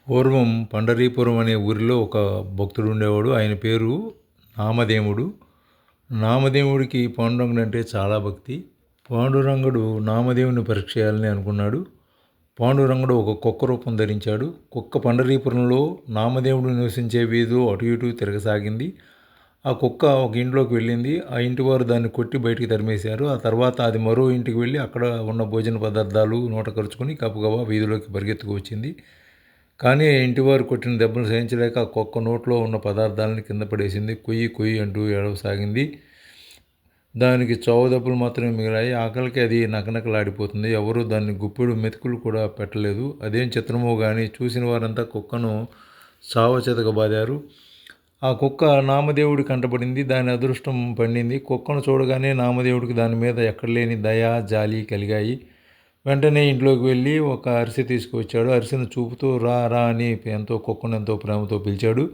పూర్వం పండరీపురం అనే ఊరిలో ఒక భక్తుడు ఉండేవాడు. ఆయన పేరు నామదేవుడు. నామదేవుడికి పాండురంగుడు అంటే చాలా భక్తి. పాండురంగుడు నామదేవుని పరీక్ష చేయాలని అనుకున్నాడు. పాండురంగుడు ఒక కుక్క రూపం ధరించాడు. కుక్క పండరీపురంలో నామదేవుడు నివసించే వీధిలో అటు ఇటు తిరగసాగింది. ఆ కుక్క ఒక ఇంట్లోకి వెళ్ళింది. ఆ ఇంటి వారు దాన్ని కొట్టి బయటికి తరిమేశారు. ఆ తర్వాత అది మరో ఇంటికి వెళ్ళి అక్కడ ఉన్న భోజన పదార్థాలు నోట కరుచుకొని గబగబా వీధిలోకి పరిగెత్తుకు వచ్చింది. కానీ ఇంటివారు కొట్టిన దెబ్బలు సహించలేక ఆ కుక్క నోట్లో ఉన్న పదార్థాలని కింద పడేసింది. కొయ్యి కొయ్యి అంటూ ఏడవసాగింది. దానికి చావు దెబ్బలు మాత్రమే మిగిలాయి. ఆకలికి అది నకనకలాడిపోతుంది. ఎవరూ దాన్ని గుప్పెడు మెతుకులు కూడా పెట్టలేదు. అదేం చిత్రమో కానీ చూసిన వారంతా కుక్కను చావచితకబాదారు. ఆ కుక్క నామదేవుడి కంటపడింది. దాని అదృష్టం పండింది. కుక్కను చూడగానే నామదేవుడికి దాని మీద ఎక్కడలేని దయ, జాలి కలిగాయి. వెంటనే ఇంట్లోకి వెళ్ళి ఒక అరిసె తీసుకువచ్చాడు. అరిసెను చూపుతూ రా రా అని కుక్కను ఎంతో ప్రేమతో పిలిచాడు.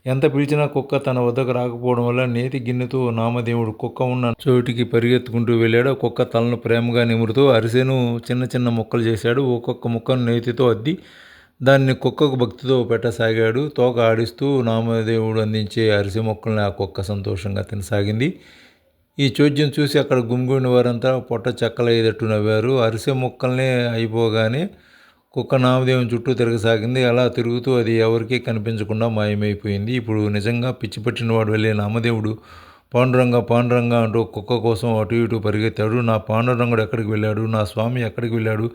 ఎంత పిలిచినా కుక్క తన వద్దకు రాకపోవడం వల్ల నేతి గిన్నెతో నామదేవుడు కుక్క ఉన్న చోటికి పరిగెత్తుకుంటూ వెళ్ళాడు. కుక్క తలను ప్రేమగా నిమురుతూ అరిసెను చిన్న చిన్న ముక్కలు చేశాడు. ఒక్కొక్క ముక్కను నేతితో అద్ది దాన్ని కుక్కకు భక్తితో పెట్టసాగాడు. తోక ఆడిస్తూ నామదేవుడు అందించే అరిసె ముక్కల్ని ఆ కుక్క సంతోషంగా తినసాగింది. ఈ చోద్యం చూసి అక్కడ గుమిగూడిన వారంతా పొట్ట చెక్కలయ్యేటట్టు నవ్వారు. అరిసె ముక్కల్నే అయిపోగానే కుక్క నామదేవుని చుట్టూ తిరగసాగింది. అలా తిరుగుతూ అది ఎవరికీ కనిపించకుండా మాయమైపోయింది. ఇప్పుడు నిజంగా పిచ్చి పట్టిన వాడు వెళ్ళే నామదేవుడు పాండురంగ పాండురంగ అంటూ కుక్క కోసం అటు ఇటు పరిగెత్తాడు. నా పాండురంగుడు ఎక్కడికి వెళ్ళాడు? నా స్వామి ఎక్కడికి వెళ్ళాడు?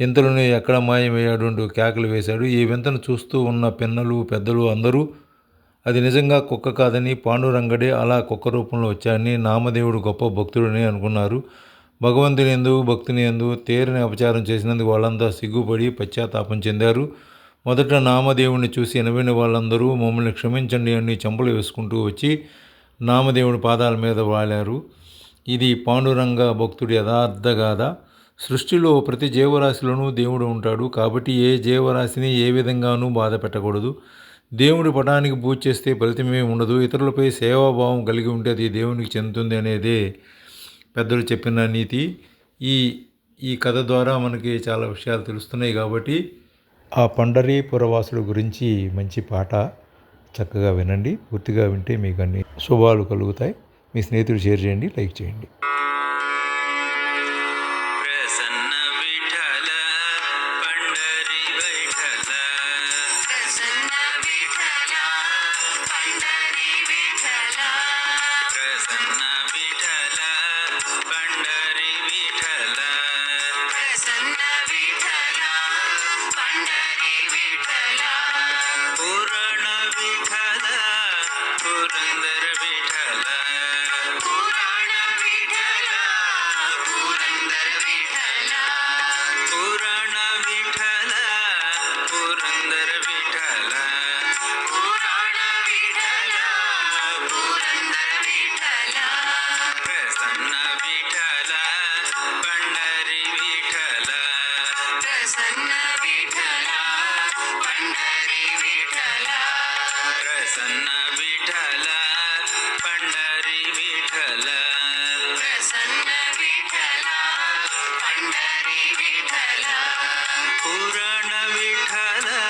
ఇంతలోనే ఎక్కడ మాయమయ్యాడు అంటూ కేకలు వేశాడు. ఈ వింతను చూస్తూ ఉన్న పిన్నలు పెద్దలు అందరూ అది నిజంగా కుక్క కాదని, పాండురంగడే అలా కుక్క రూపంలో వచ్చాడని, నామదేవుడు గొప్ప భక్తుడని అనుకున్నారు. భగవంతుని యందు భక్తుని యందు తీరని అపచారం చేసినందుకు వాళ్ళంతా సిగ్గుపడి పశ్చాత్తాపం చెందారు. మొదట నామదేవుడిని చూసి ఎనబడిన వాళ్ళందరూ మమ్మల్ని క్షమించండి అని చెంపలు వేసుకుంటూ వచ్చి నామదేవుడి పాదాల మీద వాలారు. ఇది పాండురంగ భక్తుడి యథార్థ గాథ. సృష్టిలో ప్రతి జీవరాశిలోనూ దేవుడు ఉంటాడు. కాబట్టి ఏ జీవరాశిని ఏ విధంగానూ బాధ పెట్టకూడదు. దేవుడి పటానికి పూజ చేస్తే ఫలితమే ఉండదు. ఇతరులపై సేవాభావం కలిగి ఉంటే అది దేవునికి చెందుతుంది అనేదే పెద్దలు చెప్పిన నీతి. ఈ ఈ కథ ద్వారా మనకి చాలా విషయాలు తెలుస్తున్నాయి. కాబట్టి ఆ పండరీపురవాసుడు గురించి మంచి పాట చక్కగా వినండి. పూర్తిగా వింటే మీకు అన్ని శుభాలు కలుగుతాయి. మీ స్నేహితుడు షేర్ చేయండి, లైక్ చేయండి. पुराण विठला